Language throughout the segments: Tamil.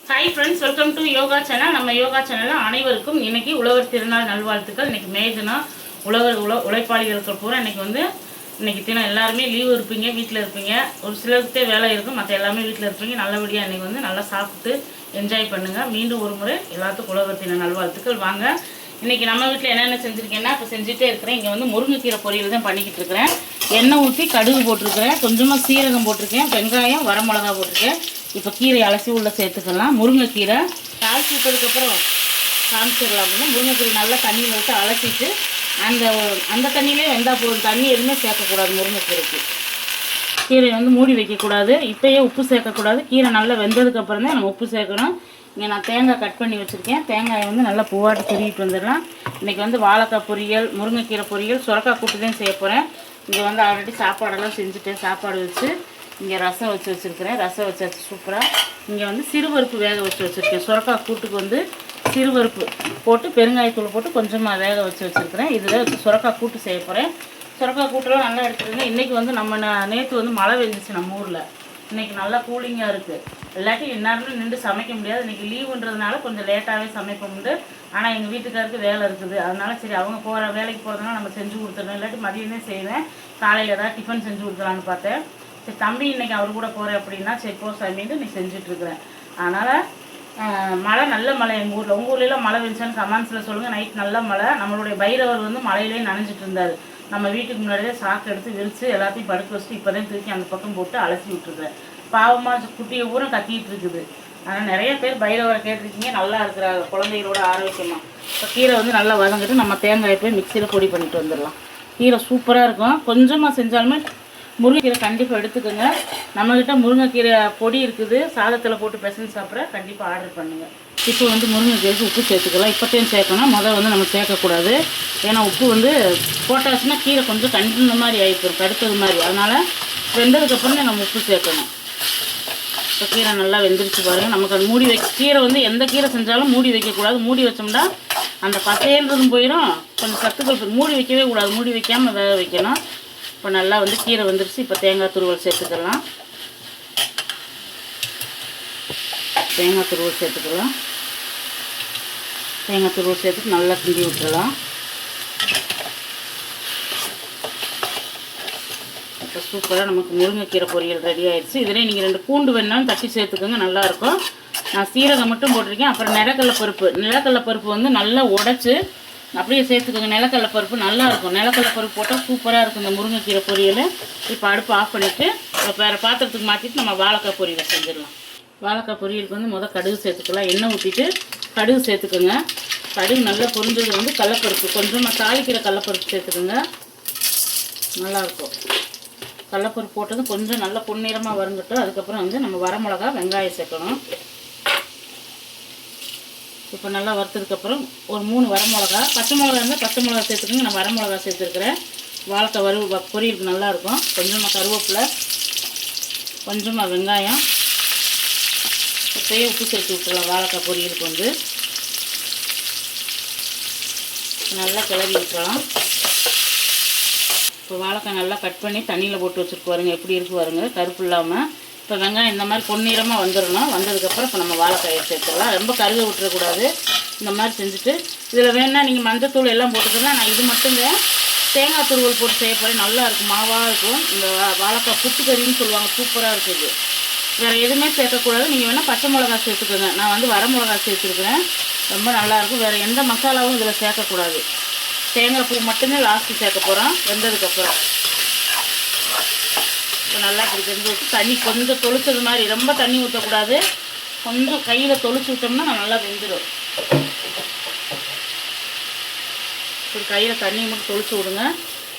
Hi friends, welcome to yoga channel. நம்ம யோகா சேனலில் அனைவருக்கும் இன்றைக்கி உழவர் திருநாள் நல்வாழ்த்துக்கள். இன்றைக்கி மேஜனா உழைப்பாளிகளுக்கு பூரா இன்றைக்கி தினம் எல்லாருமே லீவு இருப்பீங்க, வீட்டில் இருப்பீங்க. ஒரு சிலருக்கே வேலை இருக்கும், மற்ற எல்லாமே வீட்டில் இருப்பீங்க. நல்லபடியாக இன்றைக்கி நல்லா சாப்பிட்டு என்ஜாய் பண்ணுங்கள். மீண்டும் ஒரு முறை எல்லாத்துக்கும் உழவர் தின நல்வாழ்த்துக்கள். வாங்க, இன்றைக்கி நம்ம வீட்டில் என்னென்ன செஞ்சுருக்கேன்னா, இப்போ செஞ்சுட்டே இருக்கிறேன். இங்கே முருங்கைக்கீரை பொரியல் தான் பண்ணிக்கிட்டு இருக்கிறேன். எண்ணெய் ஊற்றி கடுகு போட்டிருக்கிறேன், கொஞ்சமாக சீரகம் போட்டிருக்கேன், வெங்காயம், வரமிளகா போட்டிருக்கேன். இப்போ கீரை அலசி உள்ள சேர்த்துக்கலாம். முருங்கைக்கீரை தாளிச்சு விட்டதுக்கப்புறம் காமிச்சிடலாம் அப்படின்னா, முருங்கைக்கீரை நல்லா தண்ணியில் விட்டு அலசிட்டு அந்த தண்ணியிலே வெந்தால் போதும். தண்ணி எதுவுமே சேர்க்கக்கூடாது. முருங்கைக்கீரைக்கு கீரை மூடி வைக்கக்கூடாது. இப்போயே உப்பு சேர்க்கக்கூடாது. கீரை நல்லா வெந்ததுக்கப்புறம் தான் நம்ம உப்பு சேர்க்கணும். இங்கே நான் தேங்காய் கட் பண்ணி வச்சுருக்கேன். தேங்காயை நல்லா பூவாட்டு துருவிட்டு வந்துடலாம். இன்றைக்கி வாழைக்காய் பொரியல், முருங்கைக்கீரை பொரியல், சுரக்காய் கூட்டு தான் செய்ய போகிறேன். இங்கே ஆல்ரெடி சாப்பாடெல்லாம் செஞ்சுட்டேன். சாப்பாடு வச்சு இங்கே ரசம் வச்சுருக்கிறேன். ரசம் வச்சாச்சு சூப்பராக. இங்கே சிறுபருப்பு வேக வச்சுருக்கேன். சுரக்காய் கூட்டுக்கு சிறுபருப்பு போட்டு பெருங்காயத்தூள் போட்டு கொஞ்சமாக வேக வச்சுருக்கிறேன். இதில் வச்சு சுரக்காய் கூட்டு செய்ய போகிறேன். சுரக்காய் கூட்டெல்லாம் நல்லா எடுத்துருங்க. இன்றைக்கி நம்ம நேற்று மழை பெஞ்சிச்சு நம்ம ஊரில். இன்றைக்கி நல்லா கூலிங்காக இருக்குது. இல்லாட்டி இந்நேரத்தில் நின்று சமைக்க முடியாது. இன்றைக்கி லீவுன்றதுனால கொஞ்சம் லேட்டாகவே சமைப்போம்ண்டு. ஆனால் எங்கள் வீட்டுக்காருக்கு வேலை இருக்குது. அதனால சரி, அவங்க வேலைக்கு போகிறதுனால நம்ம செஞ்சு கொடுத்துடணும். இல்லாட்டி மதியமே செய்வேன். காலையில் ஏதாவது டிஃபன் செஞ்சு கொடுக்கலான்னு பார்த்தேன். சரி, தம்பி இன்றைக்கி அவர் கூட போகிறேன் அப்படின்னா சரி போ சாமின்ட்டு நீ செஞ்சிட்ருக்குறேன். அதனால் மழை, நல்ல மழை எங்கள் ஊரில். உங்கள் ஊர்லெலாம் மழை வந்துச்சான்னு கமெண்ட்ஸில் சொல்லுங்கள். நைட் நல்ல மழை. நம்மளுடைய பைரவர் மழையிலே நனைஞ்சிட்டு இருந்தார். நம்ம வீட்டுக்கு முன்னாடியே சாக்கு எடுத்து விரித்து எல்லாத்தையும் படுக்க வச்சுட்டு இப்போ தான் தூக்கி அந்த பக்கம் போட்டு அலசி விட்டுருக்குறேன். பாவமாக குட்டியை ஊரம் கத்திட்டு இருக்குது. ஆனால் நிறைய பேர் பைரவரை கேட்டிருக்கீங்க. நல்லா இருக்கிறாங்க குழந்தைகளோட ஆரோக்கியமாக. இப்போ கீரை நல்லா வதங்கிட்டு நம்ம தேங்காயை போய் மிக்சியில் பொடி பண்ணிட்டு வந்துடலாம். கீரை சூப்பராக இருக்கும். கொஞ்சமாக செஞ்சாலுமே முருங்கைக்கீரை கண்டிப்பாக எடுத்துக்கோங்க. நம்மக்கிட்ட முருங்கைக்கீரை பொடி இருக்குது. சாதத்தில் போட்டு பிசைஞ்சு சாப்பிட்ற கண்டிப்பாக ஆர்டர் பண்ணுங்கள். இப்போ முருங்கைக்கீரைக்கு உப்பு சேர்த்துக்கலாம். இப்போத்தையும் சேர்க்கணும். முதல் நம்ம சேர்க்கக்கூடாது. ஏன்னா உப்பு போட்டாச்சுன்னா கீரை கொஞ்சம் கண்டின மாதிரி ஆகிப்போம், கடுத்தது மாதிரி. அதனால் வெந்ததுக்கப்புறம் நம்ம உப்பு சேர்க்கணும். இப்போ கீரை நல்லா வெந்துருச்சு பாருங்கள். நமக்கு அது மூடி கீரை எந்த கீரை செஞ்சாலும் மூடி வைக்கக்கூடாது. மூடி வச்சோம்னா அந்த பசைன்றதும் போயிடும். கொஞ்சம் சத்துக்கள் மூடி வைக்கவே கூடாது. மூடி வைக்காமல் வேக வைக்கணும். இப்போ நல்லா கீரை வந்துருச்சு. இப்போ தேங்காய் துருவல் சேர்த்துக்கலாம். தேங்காய் துருவல் சேர்த்துக்கலாம். தேங்காய் துருவல் சேர்த்துட்டு நல்லா கிண்டி விட்டுடலாம். இப்போ சூப்பராக நமக்கு முருங்கைக்கீரை பொரியல் ரெடி ஆகிடுச்சு. இதிலே நீங்கள் 2 பூண்டு வேணாலும் தட்டி சேர்த்துக்கோங்க, நல்லாயிருக்கும். நான் சீரகம் மட்டும் போட்டிருக்கேன். அப்புறம் நிலக்கடலை பருப்பு நல்லா உடச்சி அப்படியே சேர்த்துக்கோங்க. நிலக்கடலை பருப்பு நல்லாயிருக்கும். நிலக்கடலை பருப்பு போட்டால் சூப்பராக இருக்கும் இந்த முருங்கைக்கீரை பொரியல். இப்போ அடுப்பு ஆஃப் பண்ணிவிட்டு வேறு பாத்திரத்துக்கு மாற்றிட்டு நம்ம வாழைக்காய் பொரியலை செஞ்சிடலாம். வாழைக்காய் பொரியலுக்கு முதல் கடுகு சேர்த்துக்கலாம். எண்ணெய் ஊற்றிட்டு கடுகு சேர்த்துக்கோங்க. கடுகு நல்லா பொரிஞ்சது கடலப்பருப்பு, கொஞ்சமாக தாளிக்கிற கடலப்பருப்பு சேர்த்துக்கோங்க. நல்லாயிருக்கும். கடலப்பருப்பு போட்டது கொஞ்சம் நல்லா பொன்னிறமாக வருங்கட்டும். அதுக்கப்புறம் நம்ம வரமிளகா, வெங்காயம் சேர்க்கணும். இப்போ நல்லா வறுத்ததுக்கப்புறம் ஒரு 3 வரமிளகா, பச்சை மிளகா இருந்தால் பச்சை மிளகா சேர்த்துக்கோங்க. நான் வரமிளகா சேர்த்துருக்குறேன். வாழைக்காய் பொரியலுக்கு நல்லாயிருக்கும். கொஞ்சமாக கருவேப்பிலை, கொஞ்சமாக வெங்காயம், இப்போயே உப்பு சேர்த்து விட்டுடலாம். வாழைக்காய் பொரியலுக்கு நல்லா கிளறி விட்டுறலாம். இப்போ வாழைக்காய் நல்லா கட் பண்ணி தண்ணியில் போட்டு வச்சுருக்கு பாருங்க, எப்படி இருக்கு பாருங்க, கருப்பு இல்லாமல். இப்போ வெங்காயம் இந்த மாதிரி பொன்னிறமாக வந்துடணும். வந்ததுக்கப்புறம் இப்போ நம்ம வாழைக்காயை சேர்த்துடலாம். ரொம்ப கருக விட்டுறக்கூடாது. இந்த மாதிரி செஞ்சுட்டு இதில் வேணுன்னா நீங்கள் மஞ்சத்தூள் எல்லாம் போட்டுக்கலாம். நான் இது மட்டும்தான் தேங்காய் துருவல் போட்டு செய்ய போகிறேன். நல்லா இருக்கும், மாவாக இருக்கும். இந்த வாழைக்காய் புட்டுக்கறின்னு சொல்லுவாங்க, சூப்பராக இருக்குது. வேறு எதுவுமே சேர்க்கக்கூடாது. நீங்கள் வேணால் பச்சை மிளகா சேர்த்துக்கோங்க. நான் வரமிளகா சேர்த்துருக்குறேன். ரொம்ப நல்லாயிருக்கும். வேறு எந்த மசாலாவும் இதில் சேர்க்கக்கூடாது. தேங்காய் பூ மட்டும்தான் லாஸ்ட்டு சேர்க்க போகிறோம் வெந்ததுக்கப்புறம். இப்போ நல்லா இப்படி செஞ்சு விட்டு தண்ணி கொஞ்சம் தொளிச்சது மாதிரி, ரொம்ப தண்ணி ஊற்றக்கூடாது. கொஞ்சம் கையில் தொளிச்சு விட்டோம்னா நல்லா வெந்துடும். இப்படி கையில் தண்ணியை மட்டும் தொளிச்சு விடுங்க.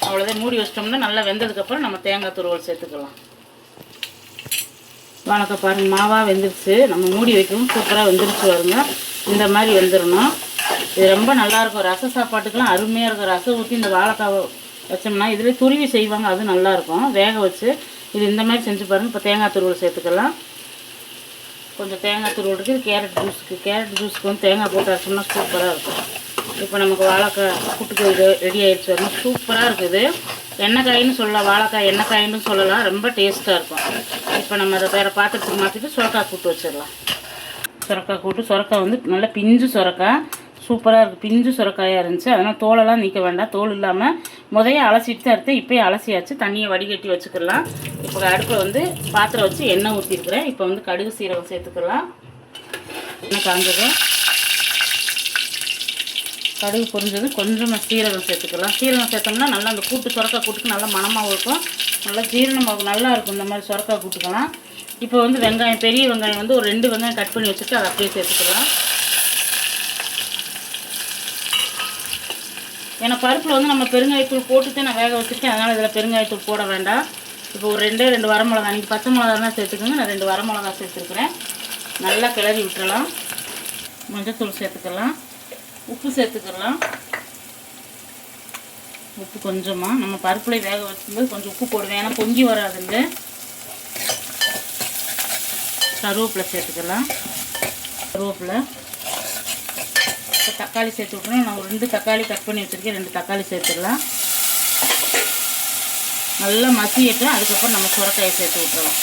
அவ்வளோதான். மூடி வச்சிட்டோம்னா நல்லா வெந்ததுக்கப்புறம் நம்ம தேங்காய் துருவல் சேர்த்துக்கலாம். வாழைக்காய் பாருங்கள், மாவாக வெந்துருச்சு. நம்ம மூடி வைக்கவும் சூப்பராக வெந்துருச்சு வருங்க. இந்த மாதிரி வெந்துடணும். இது ரொம்ப நல்லாயிருக்கும். ரச சாப்பாட்டுக்கெலாம் அருமையாக இருக்கும். ரசம் ஊற்றி இந்த வாழைக்காய் வச்சோம்னா இதில் துருவி செய்வாங்க, அது நல்லாயிருக்கும். வேக வச்சு இது இந்த மாதிரி செஞ்சு பாருங்கள். இப்போ தேங்காய் துருவல் சேர்த்துக்கலாம். கொஞ்சம் தேங்காய் துருவல் இருக்குது. கேரட் ஜூஸுக்கு தேங்காய் போட்டு அரைச்சோம்னா சூப்பராக இருக்கும். இப்போ நமக்கு வாழைக்காய் கூட்டுக்கு ரெடி ஆகிடுச்சு வரணும். சூப்பராக இருக்குது. எண்ணெய்க்காயின்னு சொல்லலாம், வாழைக்காய் எண்ணெய்க்காயின்னு சொல்லலாம். ரொம்ப டேஸ்ட்டாக இருக்கும். இப்போ நம்ம அதை வேறு பாத்திரத்துக்கு மாற்றிட்டு சுரக்காய் கூட்டு வச்சிடலாம். சுரக்காய் கூட்டு. சுரக்காய் வந்து நல்லா பிஞ்சு சுரக்காய், சூப்பராக இருக்குது. பிஞ்சு சுரக்காயாக இருந்துச்சு, அதனால் தோலெல்லாம் நீக்க வேண்டாம். தோல் இல்லாமல் முதைய அலசிட்டு தான் எடுத்து இப்போயே அலசியாச்சு. தண்ணியை வடிகட்டி வச்சுக்கலாம். இப்போ அடுப்பில் வந்து பாத்திரம் வச்சு எண்ணெய் ஊற்றிருக்கிறேன். இப்போ வந்து கடுகு சீரகம் சேர்த்துக்கலாம். எண்ணெய் காஞ்சது, கடுகு பொரிஞ்சது, கொஞ்சமாக சீரகம் சேர்த்துக்கலாம். சீரகம் சேர்த்தோம்னா நல்லா அந்த கூட்டு சுரக்காய் கூட்டுக்கு நல்லா மணமாகவும் இருக்கும், நல்லா ஜீரணமாகும், நல்லா இருக்கும் இந்த மாதிரி சுரக்காய் கூட்டுக்கலாம். இப்போ வந்து வெங்காயம், பெரிய வெங்காயம் வந்து ஒரு 2 வெங்காயம் கட் பண்ணி வச்சுட்டு அதை அப்படியே சேர்த்துக்கலாம். ஏன்னா பருப்பில் வந்து நம்ம பெருங்காயத்தூள் போட்டுட்டு நான் வேக வச்சுருக்கேன், அதனால் இதில் பெருங்காயத்தூள் போட வேண்டாம். இப்போ ஒரு 2 வரமிளகா, நீங்கள் பச்சை மிளகா தான் சேர்த்துக்கோங்க, நான் 2 வரமிளகா சேர்த்துருக்குறேன். நல்லா கிளறி விட்டுறலாம். மஞ்சத்தூள் சேர்த்துக்கலாம், உப்பு சேர்த்துக்கலாம். உப்பு கொஞ்சமாக, நம்ம பருப்புலேயே வேக வச்சும்போது கொஞ்சம் உப்பு போடுவேன், ஏன்னா பொங்கி வராதுங்க. கருவேப்பிலை சேர்த்துக்கலாம். கருவேப்பிலை, தக்காளி சேர்த்து விட்றோம். நான் ஒரு 2 தக்காளி கட் பண்ணி வச்சுருக்கேன், 2 தக்காளி சேர்த்துடலாம். நல்லா மசியட்டும். அதுக்கப்புறம் நம்ம சுரக்காயை சேர்த்து விட்டுறலாம்.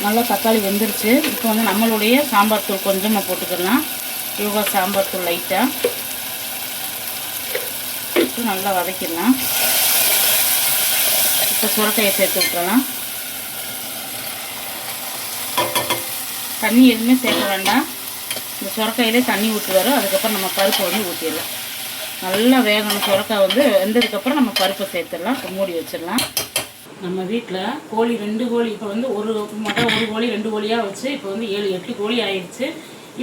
நல்லா தக்காளி வெந்துருச்சு. இப்போ வந்து நம்மளுடைய சாம்பார் தூள் கொஞ்சமாக போட்டுக்கலாம். யோகா சாம்பார் தூள் லைட்டாக நல்லா வதக்கிடலாம். இப்போ சுரக்காயை சேர்த்து விட்டுறலாம். தண்ணி எதுவுமே சேர்க்க வேண்டாம், இந்த சுரக்காயிலே தண்ணி ஊற்றி வரும். அதுக்கப்புறம் நம்ம பருப்பை வந்து ஊற்றிடலாம். நல்லா வேகணும். சுரக்காய் வந்து வெந்ததுக்கப்புறம் நம்ம பருப்பை சேர்த்துடலாம். இப்போ மூடி வச்சிடலாம். நம்ம வீட்டில் கோழி 2 கோழி, இப்போ வந்து ஒரு கோழி 2 கோழியாக வச்சு இப்போ வந்து 7-8 கோழி ஆயிடுச்சு.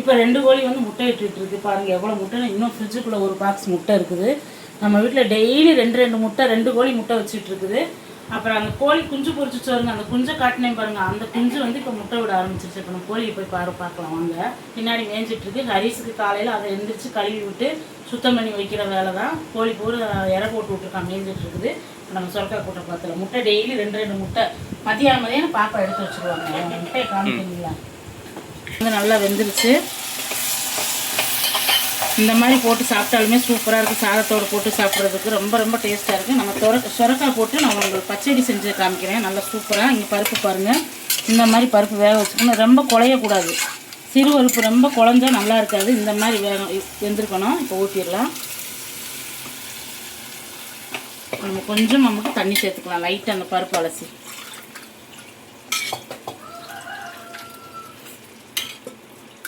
இப்போ 2 கோழி வந்து முட்டை இட்டுட்டு இருக்கு. பாருங்கள் எவ்வளோ முட்டை. இன்னும் ஃப்ரிட்ஜுக்குள்ளே ஒரு பாக்ஸ் முட்டை இருக்குது. நம்ம வீட்டில் டெய்லி 2 முட்டை, 2 கோழி முட்டை வச்சுட்டு இருக்குது. அப்புறம் அந்த கோழி குஞ்சு பொறிச்சிச்சு வருங்க, அந்த குஞ்சை காட்டினே பாருங்கள். அந்த குஞ்சு வந்து இப்போ முட்டை விட ஆரம்பிச்சிருச்சு. இப்போ நம்ம கோழியை போய் பார்க்கலாம் வாங்க. பின்னாடி மேய்ஞ்சிட்டு இருக்கு. ஹரிஸுக்கு காலையில் அதை எழுந்திரிச்சு கழுவி விட்டு சுத்தம் பண்ணி வைக்கிற வேலை தான். கோழி பூரா இறை போட்டு விட்டுருக்கான், மேய்ஞ்சிட்டு இருக்குது. நம்ம சுரக்காய் கூட்ட பார்த்துல முட்டை டெய்லி 2 முட்டை மதியானம் பாப்பா எடுத்து வச்சுருவாங்க. முட்டையை காமிக்கிறீங்களா? வந்து நல்லா வெந்துருச்சு. இந்த மாதிரி போட்டு சாப்பிட்டாலுமே சூப்பராக இருக்குது. சாதத்தோடு போட்டு சாப்பிட்றதுக்கு ரொம்ப ரொம்ப டேஸ்ட்டாக இருக்குது. நம்ம சுரக்காய் போட்டு நான் உங்களுக்கு பச்சடி செஞ்சு காமிக்கிறேன். நல்லா சூப்பராக. இங்கே பருப்பு பாருங்கள், இந்த மாதிரி பருப்பு வேக வச்சுக்கணும். ரொம்ப குழையக்கூடாது. சிறு பருப்பு ரொம்ப குழஞ்சா நல்லா இருக்காது. இந்த மாதிரி வெந்திருக்கணும். இப்போ ஊற்றிடலாம். நம்ம கொஞ்சம் மட்டும் தண்ணி சேர்த்துக்கலாம், லைட்டாக அந்த பருப்பு அலசி.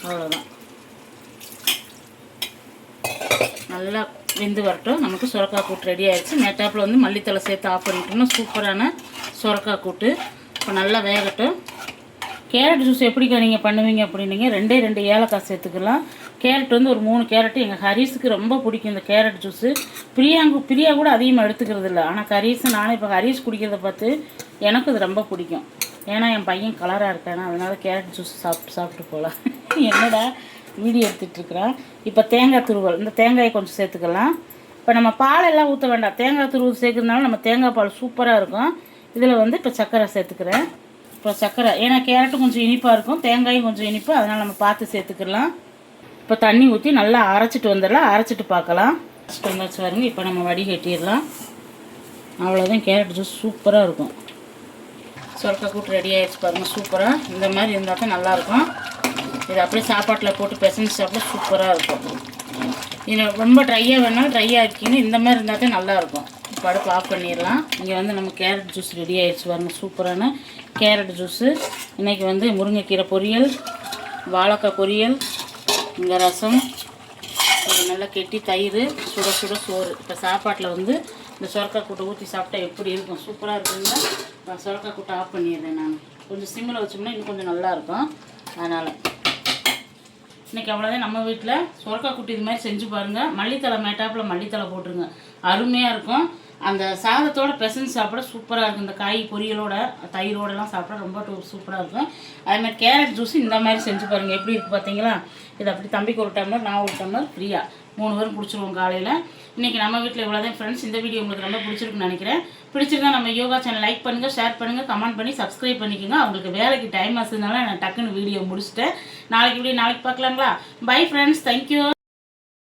அவ்வளோதான். நல்லா வெந்து வரட்டும். நமக்கு சுரக்காய் கூட்டு ரெடி ஆயிடுச்சு. மேட்டாப்பில் வந்து மல்லித்தலை சேர்த்து ஆஃப் பண்ணிட்டோம்னா சூப்பரான சுரக்காய் கூட்டு. இப்போ நல்லா வேகட்டும். கேரட் ஜூஸ் எப்படிக்கா நீங்கள் பண்ணுவீங்க அப்படின்னீங்க, 2 ஏலக்காய் சேர்த்துக்கலாம். கேரட் வந்து ஒரு 3 கேரட்டு. எங்கள் ஹரிஸுக்கு ரொம்ப பிடிக்கும் இந்த கேரட் ஜூஸு. பிரியா கூட அதிகமாக எடுத்துக்கிறது இல்லை. ஆனால் ஹரிஸு நானே இப்போ ஹரிஸ் குடிக்கிறத பார்த்து எனக்கு இது ரொம்ப பிடிக்கும். ஏன்னா என் பையன் கலராக இருக்கானா, அதனால் கேரட் ஜூஸ் சாப்பிட்டு போகலாம். என்னடா வீடியோ எடுத்துகிட்ருக்குறான். இப்போ தேங்காய் துருவல், இந்த தேங்காயை கொஞ்சம் சேர்த்துக்கலாம். இப்போ நம்ம பாலெல்லாம் ஊற்ற வேண்டாம், தேங்காய் துருவல் சேர்க்குறதுனால நம்ம தேங்காய் பால் சூப்பராக இருக்கும். இதில் வந்து இப்போ சர்க்கரை சேர்த்துக்கிறேன். இப்போ சர்க்கரை, ஏன்னா கேரட்டும் கொஞ்சம் இனிப்பாக இருக்கும், தேங்காயும் கொஞ்சம் இனிப்பு, அதனால் நம்ம பார்த்து சேர்த்துக்கலாம். இப்போ தண்ணி ஊற்றி நல்லா அரைச்சிட்டு வந்துடலாம். அரைச்சிட்டு பார்க்கலாம். வச்சு பாருங்க. இப்போ நம்ம வடிகட்டிடலாம். அவ்வளோதான். கேரட் ஜூஸ் சூப்பராக இருக்கும். சுரக்காய் கூட்டு ரெடி ஆகிடுச்சு பாருங்கள். சூப்பராக இந்த மாதிரி இருந்தால் தான் நல்லாயிருக்கும். இது அப்படியே சாப்பாட்டில் போட்டு பிசைஞ்சு சாப்பிட சூப்பராக இருக்கும். இது ரொம்ப ட்ரையாக வேணாலும் ட்ரையாக இருக்கீங்கன்னா இந்த மாதிரி இருந்தால் தான் நல்லாயிருக்கும். இப்போ அடுப்பு ஆஃப் பண்ணிடலாம். இங்கே வந்து நம்ம கேரட் ஜூஸ் ரெடி ஆகிடுச்சு பாருங்க. சூப்பரான கேரட் ஜூஸு. இன்றைக்கி வந்து முருங்கைக்கீரை பொரியல், வாழைக்காய் பொரியல், இங்கே ரசம், நல்லா கெட்டி தயிர், சுட சுட சோறு. இப்போ சாப்பாட்டில் வந்து இந்த சுரக்காய் கூட்டை ஊற்றி சாப்பிட்டா எப்படி இருக்கும்? சூப்பராக இருக்குங்களா? நான் சுரக்காய் கூட்டை ஆஃப் பண்ணிடுறேன். நான் கொஞ்சம் சிம்மில் வச்சோம்னா இன்னும் கொஞ்சம் நல்லாயிருக்கும். அதனால் இன்றைக்கி அவ்வளோதான். நம்ம வீட்டில் சுரக்காய் கூட்டு இது மாதிரி செஞ்சு பாருங்கள். மல்லித்தலை மேட்டாப்பில் மல்லித்தலை போட்டுருங்க, அருமையாக இருக்கும். அந்த சாதத்தோட பிசைஞ்சு சாப்பிட சூப்பராக இருக்கும். இந்த காய் பொரியலோட தயிரோடலாம் சாப்பிட ரொம்ப சூப்பராக இருக்கும். அதேமாதிரி கேரட் ஜூஸ் இந்த மாதிரி செஞ்சு பாருங்கள். எப்படி இருக்குது பார்த்தீங்களா? இது அப்படி தம்பிக்கு ஒரு டம்ளர், நான் ஒரு டம்ளர், ஃப்ரீயாக 3 பேரும் குடிச்சிருவோம் காலையில். இன்றைக்கி நம்ம வீட்டில் இவ்வளோதான் ஃப்ரெண்ட்ஸ். இந்த வீடியோ உங்களுக்கு ரொம்ப பிடிச்சிருக்குன்னு நினைக்கிறேன். பிடிச்சிருந்தா நம்ம யோகா சேனல் லைக் பண்ணுங்கள், ஷேர் பண்ணுங்கள், கமெண்ட் பண்ணி சப்ஸ்கிரைப் பண்ணிக்கோங்க. அவங்களுக்கு வேலைக்கு டைம் ஆகுதுனால நான் டக்குன்னு வீடியோ முடிச்சுட்டேன். நாளைக்கு பார்க்கலாங்களா? Bye friends, thank you.